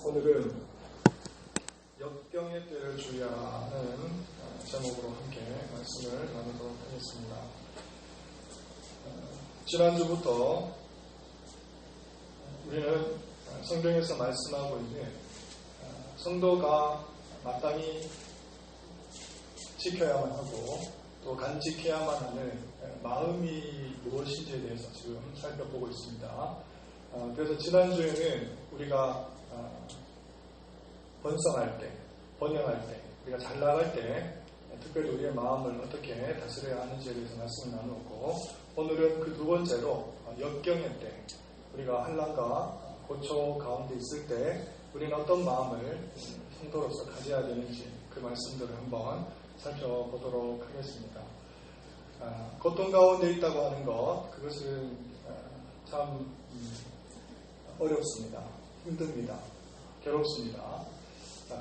오늘은 역경의 때를 주의하라는 제목으로 함께 말씀을 나누도록 하겠습니다. 지난주부터 우리는 성경에서 말씀하고 있는 성도가 마땅히 지켜야만 하고 또 간직해야만 하는 마음이 무엇인지에 대해서 지금 살펴보고 있습니다. 그래서 지난주에는 우리가 번성할 때, 번영할 때, 우리가 잘 나갈 때 특별히 우리의 마음을 어떻게 다스려야 하는지에 대해서 말씀을 나누었고, 오늘은 그 두 번째로 역경의 때, 우리가 환난과 고초 가운데 있을 때 우리는 어떤 마음을 성도로서 가져야 되는지 그 말씀들을 한번 살펴보도록 하겠습니다. 고통 가운데 있다고 하는 것, 그것은 참 어렵습니다. 힘듭니다. 괴롭습니다.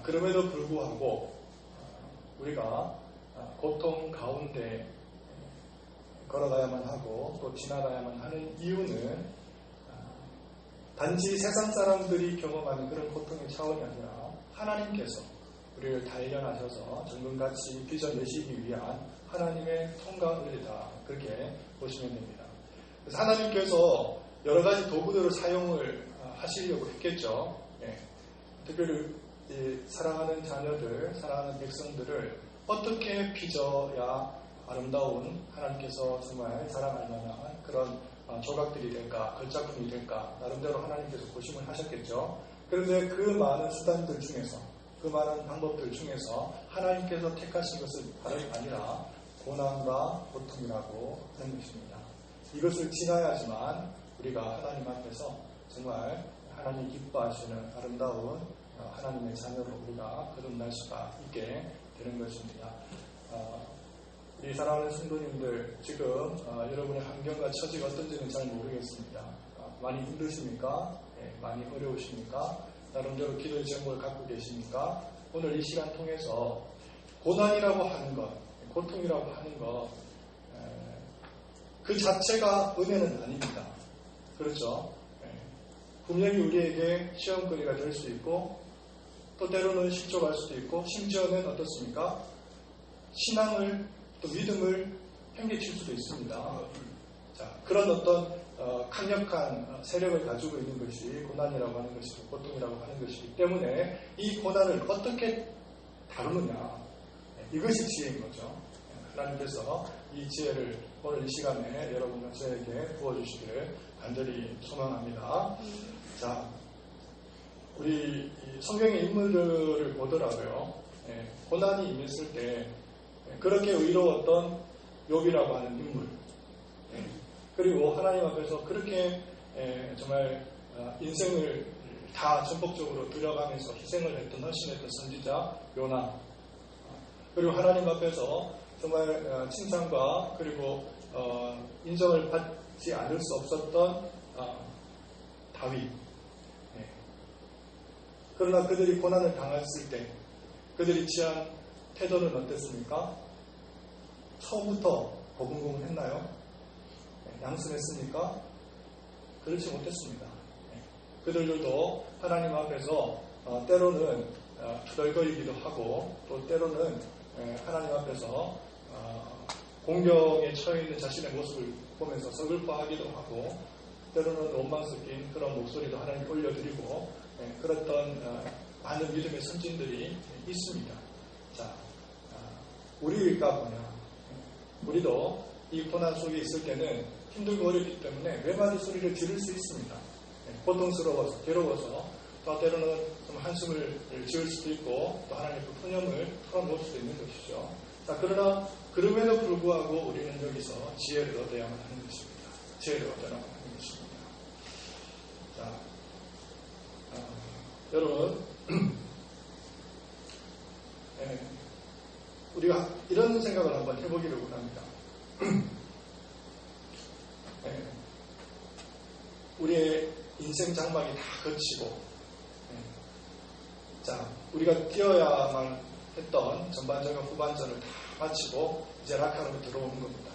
그럼에도 불구하고 우리가 고통 가운데 걸어가야만 하고 또 지나가야만 하는 이유는 단지 세상 사람들이 경험하는 그런 고통의 차원이 아니라 하나님께서 우리를 단련하셔서 정금같이 빚어내시기 위한 하나님의 통과 은혜다, 그렇게 보시면 됩니다. 그래서 하나님께서 여러 가지 도구들을 사용을 하시려고 했겠죠. 특별히 사랑하는 자녀들, 사랑하는 백성들을 어떻게 빚어야 아름다운 하나님께서 정말 사랑할 만한 그런 조각들이 될까, 걸작품이 될까, 나름대로 하나님께서 고심을 하셨겠죠. 그런데 그 많은 수단들 중에서, 그 많은 방법들 중에서 하나님께서 택하신 것은 다름이 아니라 고난과 고통이라고 하는 것입니다. 이것을 지나야지만 우리가 하나님 앞에서 정말 하나님이 기뻐하시는 아름다운 하나님의 자녀로 우리가 거듭날 수가 있게 되는 것입니다. 우리 사랑하는 성도님들, 지금 여러분의 환경과 처지가 어떤지는 잘 모르겠습니다. 많이 힘드십니까? 많이 어려우십니까? 나름대로 기도의 제목을 갖고 계십니까? 오늘 이 시간 통해서 고난이라고 하는 것, 고통이라고 하는 것, 그 자체가 은혜는 아닙니다. 그렇죠? 분명히 우리에게 시험거리가 될 수 있고 또 때로는 실족할 수도 있고 심지어는 어떻습니까? 신앙을 또 믿음을 팽개칠 수도 있습니다. 자, 그런 어떤 강력한 세력을 가지고 있는 것이 고난이라고 하는 것이고 고통이라고 하는 것이기 때문에 이 고난을 어떻게 다루느냐, 이것이 지혜인 거죠. 하나님께서 이 지혜를 오늘 이 시간에 여러분과 저에게 부어주시기를 간절히 소망합니다. 자, 우리 성경의 인물들을 보더라도요, 고난이 임했을 때 그렇게 의로웠던 욥이라고 하는 인물, 그리고 하나님 앞에서 그렇게 정말 인생을 다 전폭적으로 들여가면서 희생을 했던, 헌신했던 선지자 요나, 그리고 하나님 앞에서 정말 칭찬과 그리고 인정을 받지 않을 수 없었던 다윗. 그러나 그들이 고난을 당했을 때 그들이 취한 태도는 어땠습니까? 처음부터 고분고분했나요? 양순했습니까? 그렇지 못했습니다. 그들도 하나님 앞에서 때로는 투덜거리기도 하고 또 때로는 하나님 앞에서 공경에 처해 있는 자신의 모습을 보면서 서글퍼하기도 하고 때로는 원망 섞인 그런 목소리도 하나님께 올려드리고 그랬던 많은 믿음의 선진들이 있습니다. 자, 우리가 뭐냐? 우리도 이 고난 속에 있을 때는 힘들고 어렵기 때문에 외마디 소리를 지를 수 있습니다. 고통스러워서, 괴로워서, 또 때로는 좀 한숨을 지을 수도 있고 또 하나님의 푸념을 털어놓을 수도 있는 것이죠. 자, 그러나 그럼에도 불구하고 우리는 여기서 지혜를 얻어야만 하는 것입니다. 지혜를 얻어야만 하는 것입니다. 자, 여러분, 우리가 이런 생각을 한번 해보기를 원합니다. 우리의 인생 장막이 다 거치고, 자, 우리가 뛰어야만 했던 전반전과 후반전을 다 마치고 이제 락카로 들어오는 겁니다.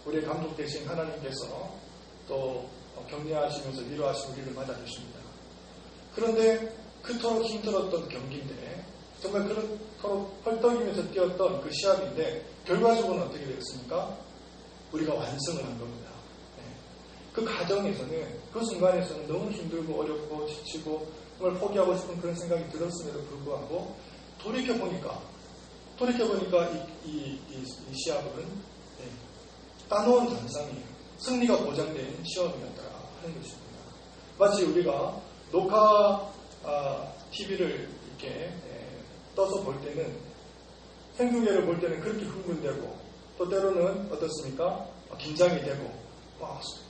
우리의 감독 되신 하나님께서 또 격려하시면서 위로하신 우리를 맞아주십니다. 그런데 그토록 힘들었던 경기인데, 정말 그토록 헐떡이면서 뛰었던 그 시합인데, 결과적으로는 어떻게 되었습니까? 우리가 완승을 한 겁니다. 그 과정에서는, 그 순간에서는 너무 힘들고 어렵고 지치고 정말 포기하고 싶은 그런 생각이 들었음에도 불구하고 돌이켜보니까 이 시합은 따놓은 단상이에요. 승리가 보장된 시험이었더라 하는 것입니다. 마치 우리가 녹화 TV를 이렇게 떠서 볼 때는, 생중계를 볼 때는 그렇게 흥분되고, 또 때로는 어떻습니까? 긴장이 되고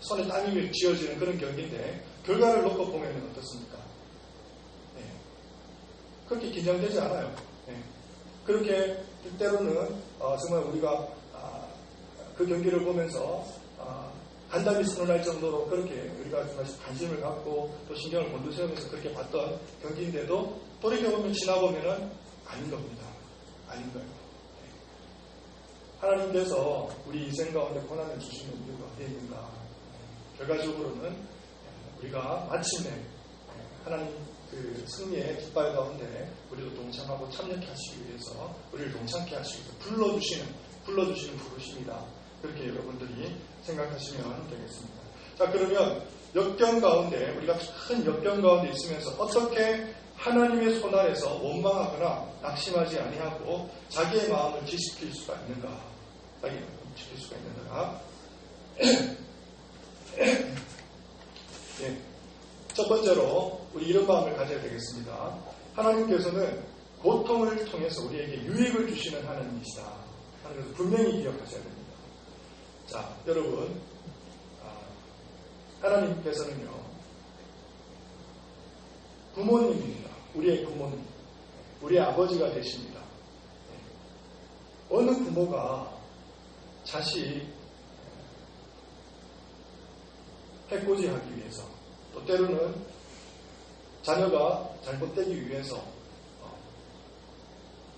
손에 땀이 쥐어지는 그런 경기인데, 결과를 놓고 보면 어떻습니까? 그렇게 긴장되지 않아요. 그렇게 때로는 정말 우리가 그 경기를 보면서 간담이 서늘할 정도로 그렇게 우리가 정말 관심을 갖고 또 신경을 곤두세우면서 그렇게 봤던 경기인데도 돌이켜보면 지나보면은 아닌 겁니다. 아닌 거예요. 하나님께서 우리 인생 가운데 고난을 주시는 이유가 어디에 있는가? 결과적으로는 우리가 마침내 하나님 그 승리의 깃발 가운데 우리도 동참하고 참여케 하시기 위해서, 우리를 동참케 하시기 위해서 불러주시는 부르심이다. 그렇게 여러분들이 생각하시면 되겠습니다. 자, 그러면 역경 가운데, 우리가 큰 역경 가운데 있으면서 어떻게 하나님의 손 아래서 원망하거나 낙심하지 아니하고 자기의 마음을 지킬 수가 있는가? 자기의 마음을 지킬 수가 있는가? 네. 첫 번째로 우리 이런 마음을 가져야 되겠습니다. 하나님께서는 고통을 통해서 우리에게 유익을 주시는 하나님이시다 하는 것을 분명히 기억하셔야 됩니다. 자, 여러분, 하나님께서는요, 부모님입니다. 우리의 부모님, 우리의 아버지가 되십니다. 어느 부모가 자식 해코지하기 위해서, 또 때로는 자녀가 잘못되기 위해서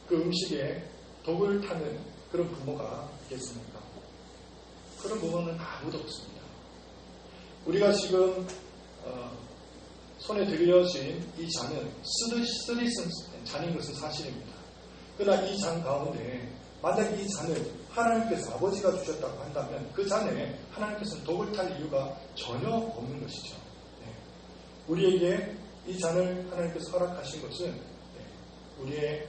그 음식에 독을 타는 그런 부모가 있겠습니까? 그런 부모는 아무도 없습니다. 우리가 지금 손에 들여진 이 잔은 쓰리쓴 잔인 것은 사실입니다. 그러나 이 잔 가운데 만약 이 잔을 하나님께서 아버지가 주셨다고 한다면 그 잔에 하나님께서는 독을 탈 이유가 전혀 없는 것이죠. 우리에게 이 잔을 하나님께서 허락하신 것은 우리의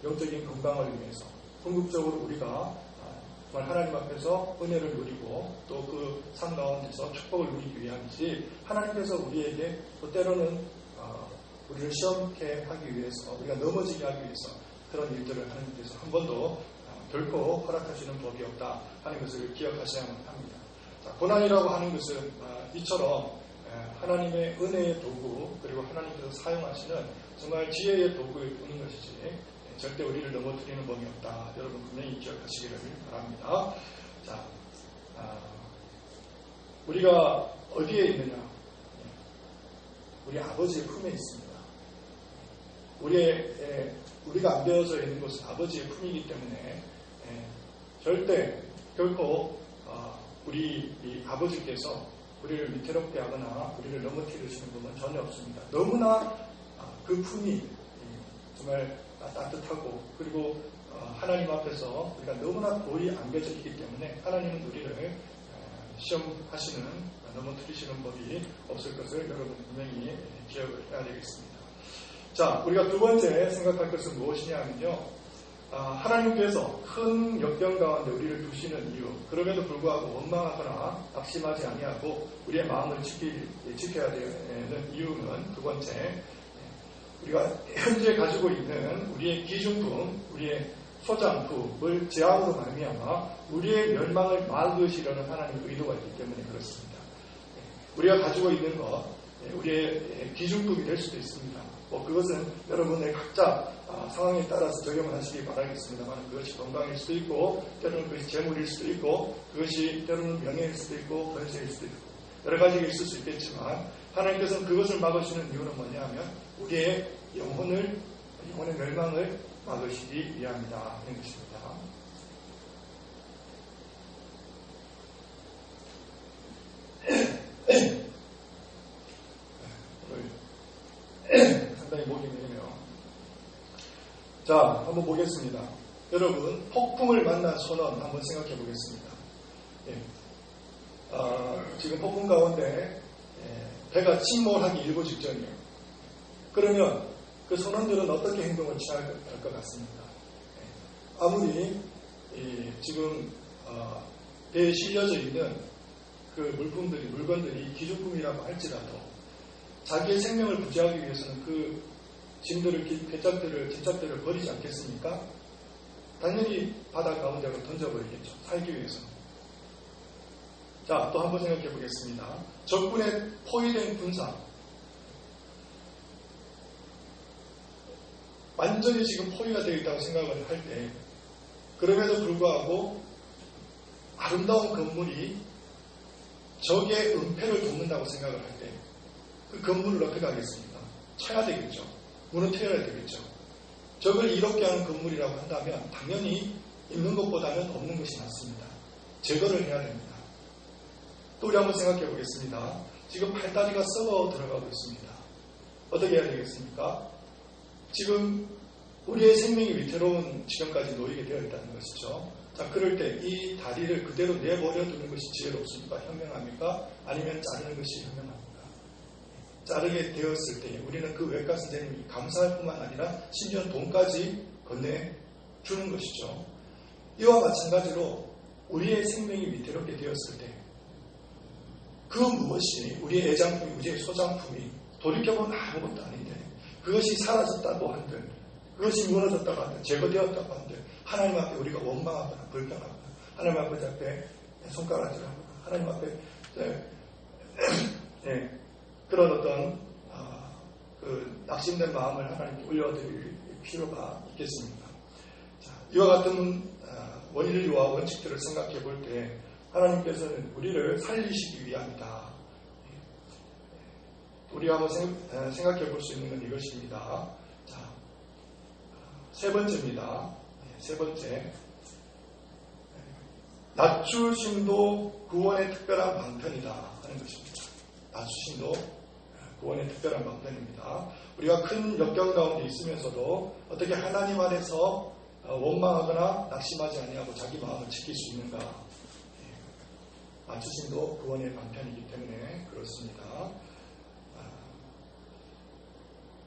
영적인 건강을 위해서, 궁극적으로 우리가 정말 하나님 앞에서 은혜를 누리고 또 그 삶 가운데서 축복을 누리기 위함이지, 하나님께서 우리에게 또 때로는 우리를 시험케 하기 위해서, 우리가 넘어지게 하기 위해서 그런 일들을 하나님께서 한 번도 결코 허락하시는 법이 없다 하는 것을 기억하셔야만 합니다. 자, 고난이라고 하는 것은 이처럼 하나님의 은혜의 도구, 그리고 하나님께서 사용하시는 정말 지혜의 도구일 뿐인 것이지 절대 우리를 넘어뜨리는 법이 없다. 여러분 분명히 기억하시기를 바랍니다. 자, 우리가 어디에 있느냐? 우리 아버지의 품에 있습니다. 우리가 안 되어져 있는 것은 아버지의 품이기 때문에 절대 결코 우리 이 아버지께서 우리를 위태롭게 하거나 우리를 넘어뜨리시는 분은 전혀 없습니다. 너무나 그 품이 정말 따뜻하고, 그리고 하나님 앞에서 우리가 너무나 골이 안겨져 있기 때문에 하나님은 우리를 시험하시는, 넘어뜨리시는 법이 없을 것을 여러분 분명히 기억을 해야 되겠습니다. 자, 우리가 두 번째 생각할 것은 무엇이냐 하면요, 하나님께서 큰 역경 가운데 우리를 두시는 이유, 그럼에도 불구하고 원망하거나 낙심하지 아니하고 우리의 마음을 지켜야 되는 이유는, 두 번째, 우리가 현재 가지고 있는 우리의 기중품, 우리의 소장품을 제함으로 말미암아 우리의 멸망을 막으시려는 하나님의 의도가 있기 때문에 그렇습니다. 우리가 가지고 있는 것, 우리의 기중품이 될 수도 있습니다. 그것은 여러분의 각자 상황에 따라서 적용을 하시기 바라겠습니다만, 그것이 건강일 수도 있고, 때로는 그것이 재물일 수도 있고, 그것이 때로는 명예일 수도 있고, 권세일 수도 있고, 여러 가지가 있을 수 있겠지만, 하나님께서는 그것을 막으시는 이유는 뭐냐 하면 우리의 영혼의 멸망을 막으시기 위함이다 하는 것입니다. 오늘 제목이 뭐냐면, 자, 한번 보겠습니다. 여러분, 폭풍을 만난 선언 한번 생각해 보겠습니다. 지금 폭풍 가운데 배가 침몰하기 일보 직전이에요. 그러면 그 선원들은 어떻게 행동을 취할 것 같습니까? 아무리 지금 배에 실려져 있는 그 물건들이 기준품이라고 할지라도 자기의 생명을 부지하기 위해서는 그 짐들을, 짐짝들을 버리지 않겠습니까? 당연히 바다 가운데로 던져버리겠죠. 살기 위해서는. 자, 또 한번 생각해 보겠습니다. 적군의 포위된 군사. 완전히 지금 포위가 되어 있다고 생각을 할 때, 그럼에도 불구하고 아름다운 건물이 적의 은폐를 돕는다고 생각을 할 때, 그 건물을 어떻게 하겠습니까? 쳐야 되겠죠. 무너뜨려야 되겠죠. 적을 이롭게 하는 건물이라고 한다면 당연히 있는 것보다는 없는 것이 낫습니다. 제거를 해야 됩니다. 또 우리 한번 생각해 보겠습니다. 지금 팔다리가 썩어 들어가고 있습니다. 어떻게 해야 되겠습니까? 지금 우리의 생명이 위태로운 지경까지 놓이게 되어 있다는 것이죠. 자, 그럴 때 이 다리를 그대로 내버려 두는 것이 지혜롭습니까? 현명합니까? 아니면 자르는 것이 현명합니까? 자르게 되었을 때 우리는 그 외과 선생님이 감사할 뿐만 아니라 심지어 돈까지 건네주는 것이죠. 이와 마찬가지로 우리의 생명이 위태롭게 되었을 때 그 무엇이 우리의 애장품이, 우리의 소장품이 돌이켜보면 아무것도 아닌데 그것이 사라졌다고 한들, 그것이 무너졌다고 한들, 제거되었다고 한들 하나님 앞에 우리가 원망하거나 불평하거나 하나님 앞에 손가락질하거나 하나님 앞에 그런 어떤 그 낙심된 마음을 하나님께 올려드릴 필요가 있겠습니다. 자, 이와 같은 원리와 원칙들을 생각해 볼 때 하나님께서는 우리를 살리시기 위함이다. 우리가 한번 생각해 볼 수 있는 건 이것입니다. 자, 세 번째입니다. 세 번째. 낮추심도 구원의 특별한 방편이다 하는 것입니다. 낮추심도 구원의 특별한 방편입니다. 우리가 큰 역경 가운데 있으면서도 어떻게 하나님 안에서 원망하거나 낙심하지 아니하고 자기 마음을 지킬 수 있는가? 낮추심도 구원의 방편이기 때문에 그렇습니다.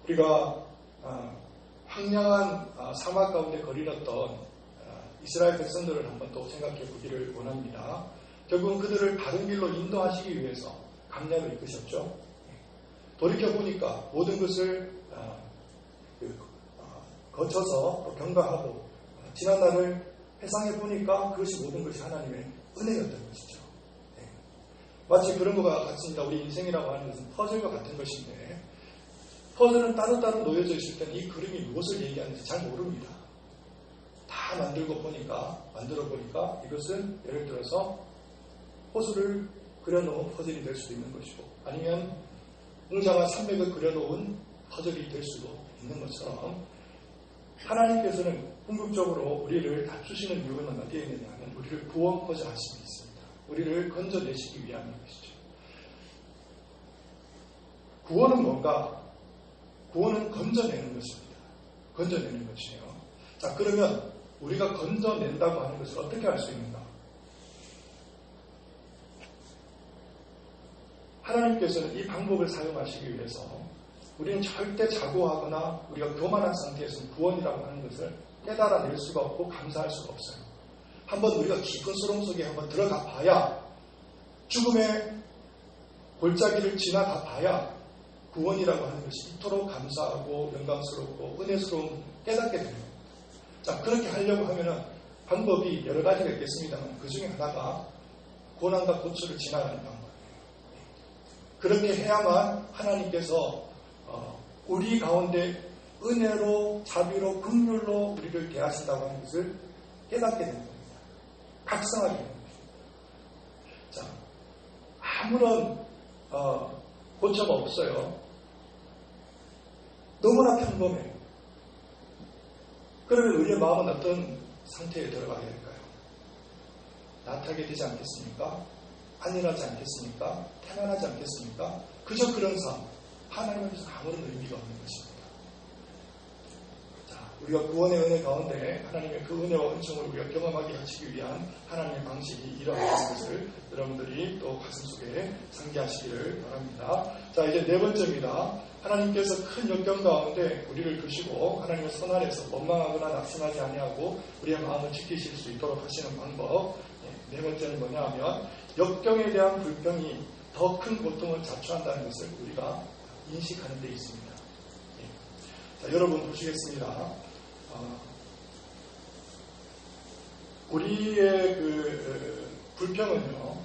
우리가 황량한 사막 가운데 거리렀던 이스라엘 백성들을 한번 또 생각해 보기를 원합니다. 결국은 그들을 바른 길로 인도하시기 위해서 광야로 이끄셨죠. 돌이켜보니까 모든 것을 거쳐서 경과하고 지난 날을 회상해보니까 그것이 모든 것이 하나님의 은혜였던 것이죠. 마치 그런 것과 같습니다. 우리 인생이라고 하는 것은 퍼즐과 같은 것인데 퍼즐은 따로따로 놓여져 있을 때는 이 그림이 무엇을 얘기하는지 잘 모릅니다. 다 만들어 보니까 이것은 예를 들어서 호수를 그려놓은 퍼즐이 될 수도 있는 것이고 아니면 웅장한 산맥을 그려놓은 퍼즐이 될 수도 있는 것처럼 하나님께서는 궁극적으로 우리를 낮추시는 이유는 어디에 있느냐 하면 우리를 구원하고자 하심이 있습니다. 우리를 건져내시기 위함인 것이죠. 구원은 뭔가? 구원은 건져내는 것입니다. 건져내는 것이에요. 자, 그러면 우리가 건져낸다고 하는 것을 어떻게 할 수 있는가? 하나님께서는 이 방법을 사용하시기 위해서 우리는 절대 자고하거나 우리가 교만한 상태에서는 구원이라고 하는 것을 깨달아낼 수가 없고 감사할 수가 없어요. 한번 우리가 깊은 수렁 속에 한번 들어가 봐야 죽음의 골짜기를 지나가 봐야 구원이라고 하는 것이 이토록 감사하고 영광스럽고 은혜스러운 깨닫게 됩니다. 자, 그렇게 하려고 하면은 방법이 여러 가지가 있겠습니다만 그 중에 하나가 고난과 고초를 지나가는 방법이에요. 그렇게 해야만 하나님께서 우리 가운데 은혜로 자비로 긍휼로 우리를 대하신다고 하는 것을 깨닫게 됩니다. 각성하게 됩니다. 자, 아무런 고쳐가 없어요. 너무나 평범해요. 그러면 우리의 마음은 어떤 상태에 들어가게 될까요? 나타나게 되지 않겠습니까? 안일하지 않겠습니까? 태만하지 않겠습니까? 그저 그런 삶, 하나님 앞에서 아무런 의미가 없는 것입니다. 우리가 구원의 은혜 가운데 하나님의 그 은혜와 은총을 우리가 경험하게 하시기 위한 하나님의 방식이 이러한 것을 여러분들이 또 가슴속에 상기하시기를 바랍니다. 자, 이제 네 번째입니다. 하나님께서 큰 역경 가운데 우리를 두시고 하나님의 선 아래서 원망하거나 낙심하지 아니하고 우리의 마음을 지키실 수 있도록 하시는 방법. 네 번째는 뭐냐 하면 역경에 대한 불평이 더 큰 고통을 자초한다는 것을 우리가 인식하는 데 있습니다. 자, 여러분 보시겠습니다. 우리의 그 불평은요,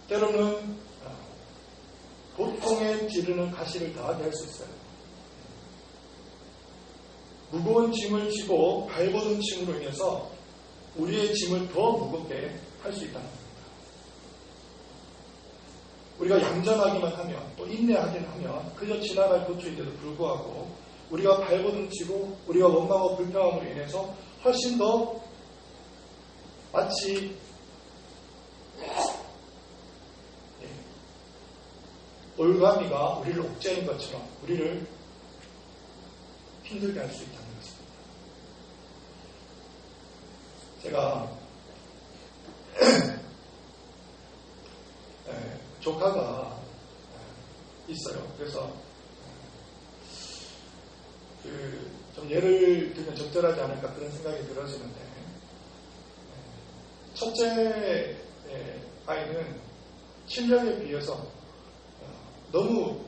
때로는 고통에 지르는 가시를 더하게 할 수 있어요. 무거운 짐을 지고 발버둥 짐으로 인해서 우리의 짐을 더 무겁게 할 수 있다는 겁니다. 우리가 얌전하기만 하면, 또 인내하긴 하면 그저 지나갈 고초인데도 불구하고 우리가 발버둥 치고 우리가 원망하고 불평함으로 인해서 훨씬 더 마치 올가미가 우리를 옥죄인 것처럼 우리를 힘들게 할 수 있다는 것입니다. 제가 조카가 있어요. 그래서 좀 예를 들면 적절하지 않을까 그런 생각이 들어지는데, 첫째 아이는 실력에 비해서 너무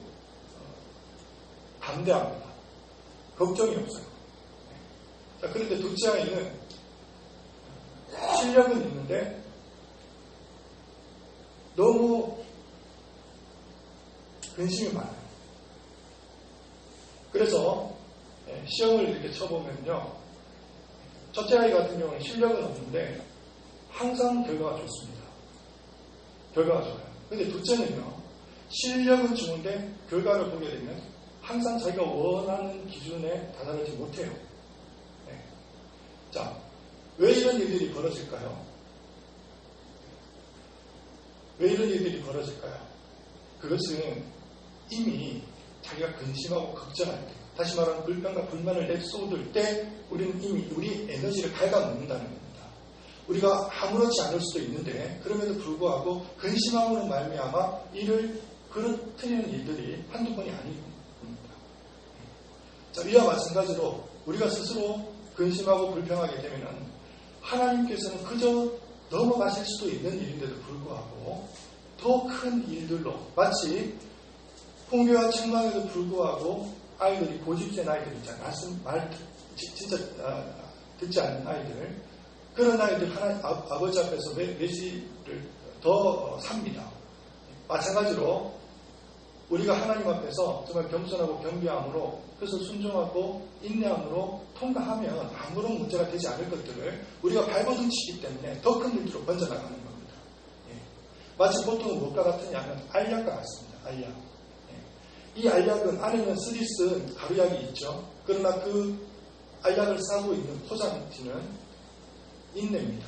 담대합니다. 걱정이 없어요. 자, 그런데 둘째 아이는 실력은 있는데 너무 근심이 많아요. 그래서 시험을 이렇게 쳐보면요, 첫째 아이 같은 경우는 실력은 없는데 항상 결과가 좋습니다. 결과가 좋아요. 근데 둘째는요, 실력은 좋은데 결과를 보게 되면 항상 자기가 원하는 기준에 다다르지 못해요. 네. 자, 왜 이런 일들이 벌어질까요? 왜 이런 일들이 벌어질까요? 그것은 이미 자기가 근심하고 걱정할 때, 다시 말하면 불평과 불만을 내쏟을 때 우리는 이미 우리 에너지를 갉아먹는다는 겁니다. 우리가 아무렇지 않을 수도 있는데 그럼에도 불구하고 근심함으로 말미암아 이를 그렇뜨리는 일들이 한두 번이 아닙니다. 자, 이와 마찬가지로 우리가 스스로 근심하고 불평하게 되면 하나님께서는 그저 넘어가실 수도 있는 일인데도 불구하고 더 큰 일들로, 마치 훈계와 책망에도 불구하고 아이들이 고집센 아이들 있잖아요. 진짜 듣지 않는 아이들, 그런 아이들 아버지 앞에서 매시를 더 삽니다. 마찬가지로 우리가 하나님 앞에서 정말 겸손하고 겸비함으로, 그래서 순종하고 인내함으로 통과하면 아무런 문제가 되지 않을 것들을 우리가 발버둥 치기 때문에 더 큰 일들로 번져나가는 겁니다. 마치 보통은 무엇과 같으냐면 알약과 같습니다. 알약. 이 알약은 안에는 쓰리쓴 가루약이 있죠. 그러나 그 알약을 싸고 있는 포장지는 인내입니다.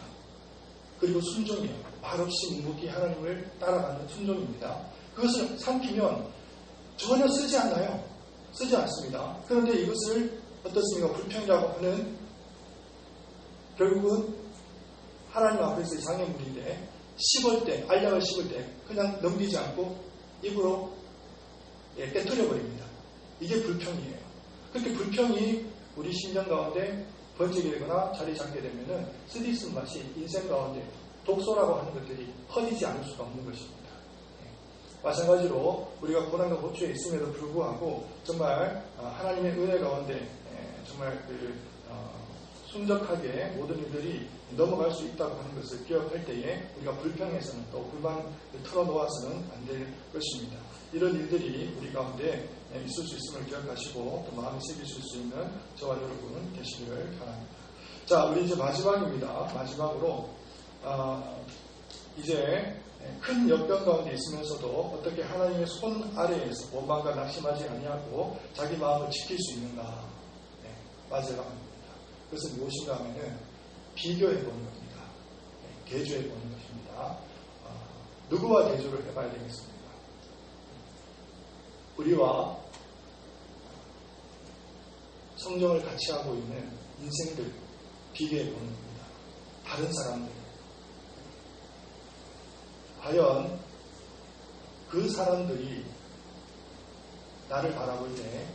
그리고 순종이에요. 말없이 묵묵히 하나님을 따라가는 순종입니다. 그것을 삼키면 전혀 쓰지 않아요. 쓰지 않습니다. 그런데 이것을 어떻습니까? 불평이라고 하는, 결국은 하나님 앞에서의 장애물인데 씹을 때, 알약을 씹을 때 그냥 넘기지 않고 입으로 깨트려 버립니다. 이게 불평이에요. 그렇게 불평이 우리 심령 가운데 번지게 되거나 자리 잡게 되면은 쓰디쓴 맛이 인생 가운데 독소라고 하는 것들이 퍼지지 않을 수가 없는 것입니다. 마찬가지로 우리가 고난과 고초에 있음에도 불구하고 정말 하나님의 은혜 가운데 정말 순적하게 모든 일들이 넘어갈 수 있다고 하는 것을 기억할 때에 우리가 불평해서는, 또 불만을 털어놓아서는 안 될 것입니다. 이런 일들이 우리 가운데 있을 수 있음을 기억하시고 또 마음에 새기실 수 있는 저와 여러분 되시기를 바랍니다. 자, 우리 이제 마지막입니다. 마지막으로 이제 큰 역경 가운데 있으면서도 어떻게 하나님의 손 아래에서 원망과 낙심하지 아니하고 자기 마음을 지킬 수 있는가. 마지막입니다. 그것은 무엇인가 하면은 비교해 보는 겁니다. 대조해 보는 것입니다. 누구와 대조를 해봐야 되겠습니까? 우리와 성경을 같이 하고 있는 인생들 비교해 보는 겁니다. 다른 사람들. 과연 그 사람들이 나를 바라볼 때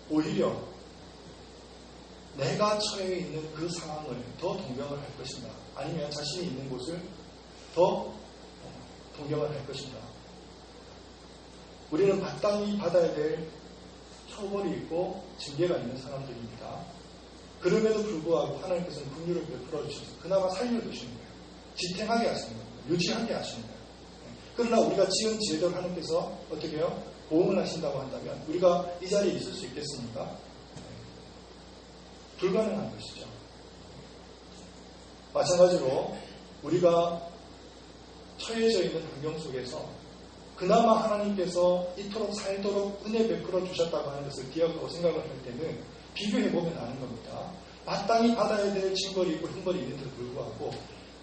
오히려 내가 처해 있는 그 상황을 더 동경을 할 것인가, 아니면 자신이 있는 곳을 더 동경을 할 것인가. 우리는 마땅히 받아야 될 처벌이 있고 징계가 있는 사람들입니다. 그럼에도 불구하고 하나님께서는 긍휼을 베풀어 주셔서 그나마 살려두시는 거예요. 지탱하게 하시는 거예요. 유지하게 하시는 거예요. 그러나 우리가 지은 지혜대로 하나님께서 어떻게 해요? 보응을 하신다고 한다면 우리가 이 자리에 있을 수 있겠습니까? 불가능한 것이죠. 마찬가지로 우리가 처해져 있는 환경 속에서 그나마 하나님께서 이토록 살도록 은혜 베풀어 주셨다고 하는 것을 기억하고 생각을 할 때는 비교해보면 아는 겁니다. 마땅히 받아야 될 징벌이 있고 형벌이 있는데도 불구하고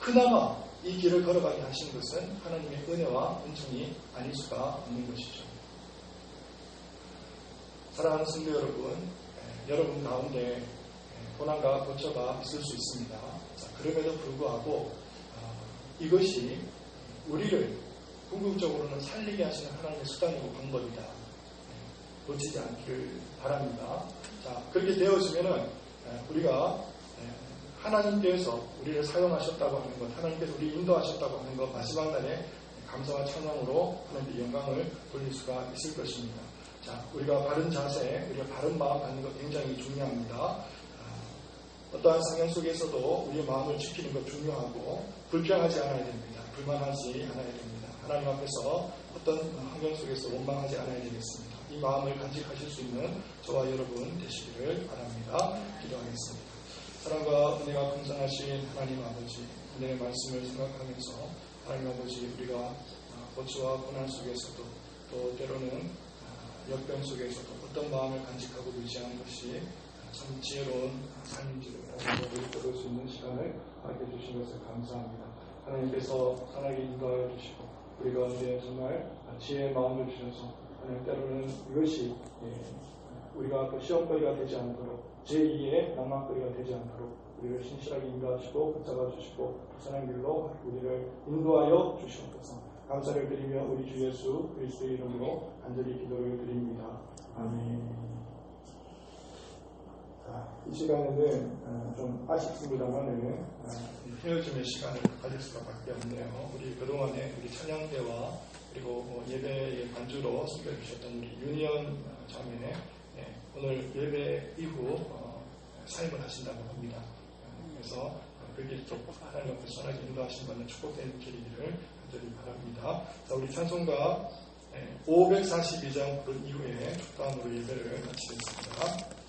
그나마 이 길을 걸어가게 하신 것은 하나님의 은혜와 은총이 아닐 수가 없는 것이죠. 사랑하는 성도 여러분, 여러분 가운데 고난과 고초가 있을 수 있습니다. 그럼에도 불구하고 이것이 우리를 궁극적으로는 살리게 하시는 하나님의 수단이고 방법이다. 놓치지 않기를 바랍니다. 자, 그렇게 되어지면은 우리가 하나님께서 우리를 사용하셨다고 하는 것, 하나님께서 우리를 인도하셨다고 하는 것, 마지막 날에 감사와 찬양으로 하나님께 영광을 돌릴 수가 있을 것입니다. 자, 우리가 바른 자세, 우리가 바른 마음 갖는 것 굉장히 중요합니다. 어떠한 상황 속에서도 우리의 마음을 지키는 것 중요하고 불평하지 않아야 됩니다. 불만하지 않아야 됩니다. 하나님 앞에서 어떤 환경 속에서 원망하지 않아야 되겠습니다. 이 마음을 간직하실 수 있는 저와 여러분 되시기를 바랍니다. 기도하겠습니다. 사랑과 은혜가 풍성하신 하나님 아버지, 은혜의 말씀을 생각하면서 하나님 아버지, 우리가 고초와 고난 속에서도 또 때로는 역병 속에서도 어떤 마음을 간직하고 유지하는 것이 참 지혜로운 삶인지를 보여줄 수 있는 시간을 갖게 해주신 것을 감사합니다. 하나님께서 선하게 인도하여 주시고 우리 가운데 정말 지혜의 마음을 주셔서 하나님 때로는 이것이 우리가 또 시험거리가 되지 않도록 제2의 낭만거리가 되지 않도록 우리를 신실하게 인도하시고 붙잡아 주시고 선한 길로 우리를 인도하여 주시옵소서. 감사를 드리며 우리 주 예수 그리스도의 이름으로 간절히 기도를 드립니다. 아멘. 이 시간에는 좀 아쉽습니다만 헤어짐의 시간을 가질 수밖에 없네요. 우리 그동안에 우리 찬양대와 그리고 예배의 반주로 섬겨주셨던 우리 윤희연 자매 오늘 예배 이후 사임을 하신다고 합니다. 그래서 그 길 쪽 하나님 앞에 선하게 인도하신 것은 축복된 길이기를 간절히 바랍니다. 자, 우리 찬송가 542장 부른 이후에 축도함으로 예배를 마치겠습니다.